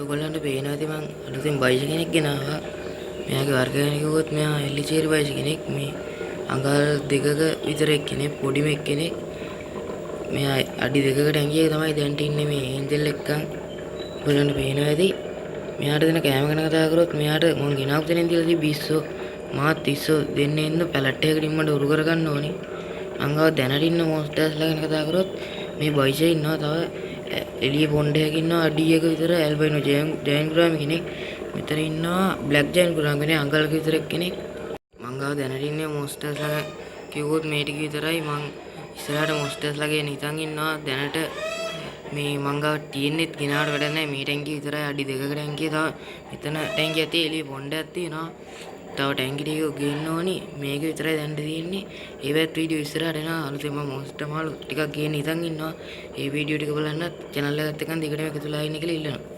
ඔයගොල්ලන්ට පේනවා ඇති මං අලුතෙන් බයිස් කෙනෙක් ගෙනාවා. මෙයාගේ වර්ග ගැන කිව්වොත් මෙයා එල්ලිචේරි බයිස් කෙනෙක්. මේ අඟල් දෙකක විතර එක්කෙනෙක් පොඩිම එක්කෙනෙක්. මෙයා අඩි දෙකකට ඇඟියේ තමයි දැන් ඉන්නේ මේ ඒන්ජල් එක්කන්. ඔයගොල්ලන්ට පේනවා ඇති. මෙයාට දෙන කෑම ගැන කතා කරොත් මෙයාට මං ගෙනාවු තැනින් තියලා තිබ්බ ඉස්සෝ මාත් ඉස්සෝ දෙන්නේ ඉන්න පැලට් එකකට ඉම්මඩ උරු කරගන්න ඕනි. අංගව දැනට ඉන්න මොස්ටර්ස්ලා ගැන කතා කරොත් මේ බයිසේ ඉන්නවා තව එළිය පොණ්ඩ එකක ඉන්නවා අඩි එක විතර ඇල්බයිනෝ ජයන් ග්‍රාමි කෙනෙක්. මෙතන ඉන්නවා බ්ලැක් ජයන් ග්‍රාමි කෙනෙක් අඟලක විතර කෙනෙක්. මං ගාව දැනට ඉන්නේ මොස්ටර්ස්ලා කිව්වොත් මේ ටික විතරයි. මං ඉස්සරහට මොස්ටර්ස්ලා ගැන හිතන් ඉන්නවා දැනට. මේ මං ගාව තියෙන්නේ ගෙනාවට වැඩක් නැහැ. මේ ටැංකිය විතරයි අඩි දෙකක ටැංකිය. තව මෙතන ටැංකියක් තියෙයි එළිය පොණ්ඩයක් තියෙනවා. තව ටැංකි ටිකක් ගේන්න ඕනි. මේක විතරයි දැන් තියෙන්නේ. ඒවත් වීඩියෝ ඉස්සරහට එනවා. අලුතෙන් මම මොස්ටර් මාළු ටිකක් ගේන්න හිතන් ඉන්නවා. ඒ වීඩියෝ ටික බලන්න channel එකත් එක්ක දිගටම එකතුලා ඉන්න කියලා ඉල්ලනවා.